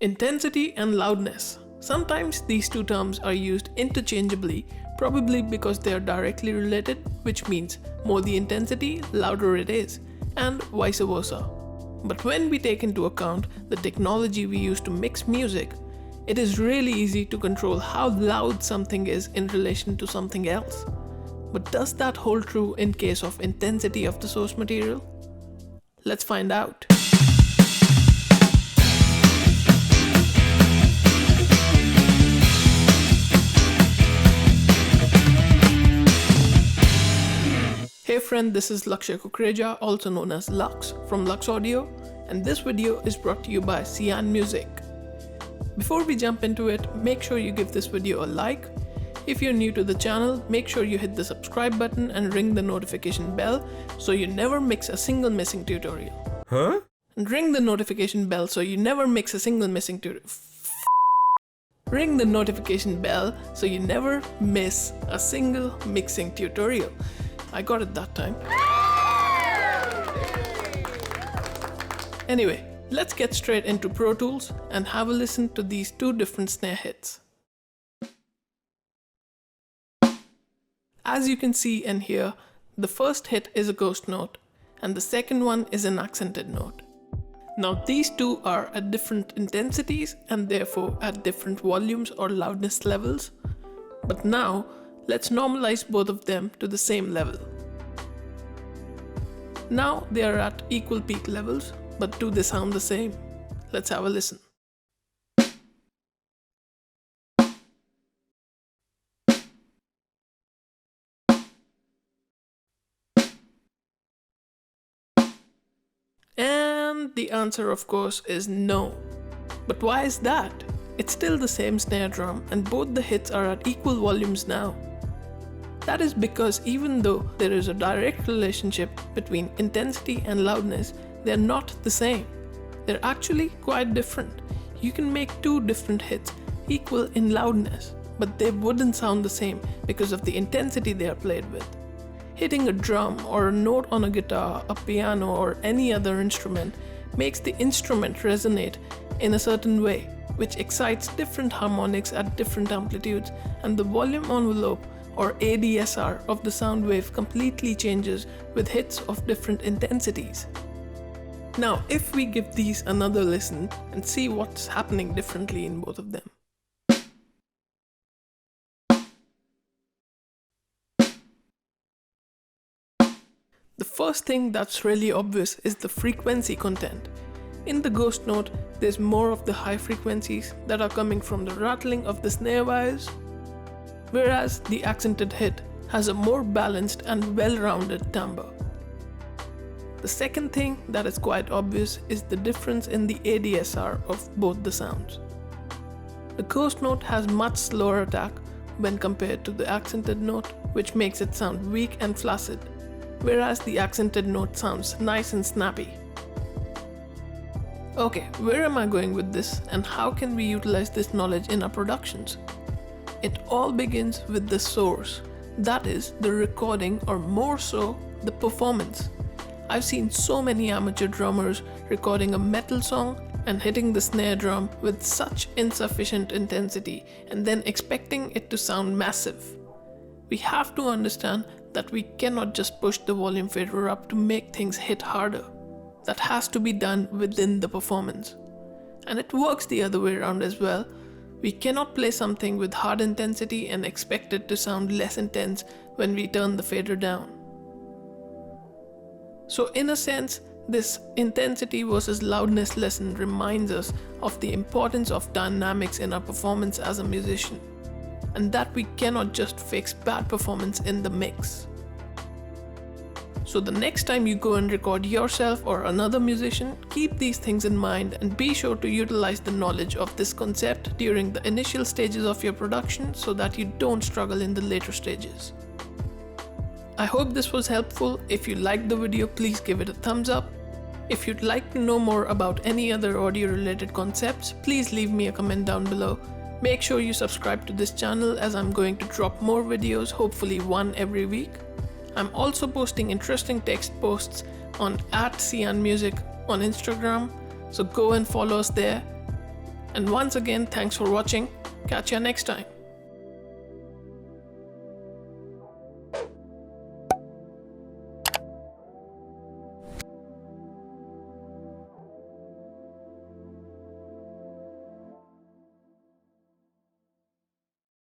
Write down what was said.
Intensity and loudness. Sometimes these two terms are used interchangeably, probably because they are directly related, which means more the intensity, louder it is, and vice versa. But when we take into account the technology we use to mix music, it is really easy to control how loud something is in relation to something else. But does that hold true in case of intensity of the source material? Let's find out. Hey friend, this is Lakshay Kukreja, also known as Lux from Lux Audio, and this video is brought to you by Cyan Music. Before we jump into it, make sure you give this video a like. If you're new to the channel, make sure you hit the subscribe button and ring the notification bell so you never miss a single missing tutorial. Huh? And ring the notification bell so you never miss a single missing tutorial. Ring the notification bell so you never miss a single mixing tutorial. I got it that time. Anyway, let's get straight into Pro Tools and have a listen to these two different snare hits. As you can see and hear, the first hit is a ghost note and the second one is an accented note. Now these two are at different intensities and therefore at different volumes or loudness levels. But now, let's normalize both of them to the same level. Now they are at equal peak levels, but do they sound the same? Let's have a listen. And the answer, of course, is no. But why is that? It's still the same snare drum and both the hits are at equal volumes now. That is because even though there is a direct relationship between intensity and loudness, they're not the same. They're actually quite different. You can make two different hits equal in loudness, but they wouldn't sound the same because of the intensity they are played with. Hitting a drum or a note on a guitar, a piano, or any other instrument makes the instrument resonate in a certain way, which excites different harmonics at different amplitudes, and the volume envelope or ADSR of the sound wave completely changes with hits of different intensities. Now, if we give these another listen and see what's happening differently in both of them. The first thing that's really obvious is the frequency content. In the ghost note, there's more of the high frequencies that are coming from the rattling of the snare wires, whereas the accented hit has a more balanced and well-rounded timbre. The second thing that is quite obvious is the difference in the ADSR of both the sounds. The ghost note has much slower attack when compared to the accented note, which makes it sound weak and flaccid, whereas the accented note sounds nice and snappy. Okay, where am I going with this and how can we utilize this knowledge in our productions? It all begins with the source, that is, the recording, or more so, the performance. I've seen so many amateur drummers recording a metal song and hitting the snare drum with such insufficient intensity and then expecting it to sound massive. We have to understand that we cannot just push the volume fader up to make things hit harder. That has to be done within the performance. And it works the other way around as well. We cannot play something with hard intensity and expect it to sound less intense when we turn the fader down. So in a sense, this intensity versus loudness lesson reminds us of the importance of dynamics in our performance as a musician, and that we cannot just fix bad performance in the mix. So the next time you go and record yourself or another musician, keep these things in mind and be sure to utilize the knowledge of this concept during the initial stages of your production so that you don't struggle in the later stages. I hope this was helpful. If you liked the video, please give it a thumbs up. If you'd like to know more about any other audio related concepts, please leave me a comment down below. Make sure you subscribe to this channel as I'm going to drop more videos, hopefully one every week. I'm also posting interesting text posts on @CyanMusic on Instagram, so go and follow us there. And once again, thanks for watching. Catch ya next time.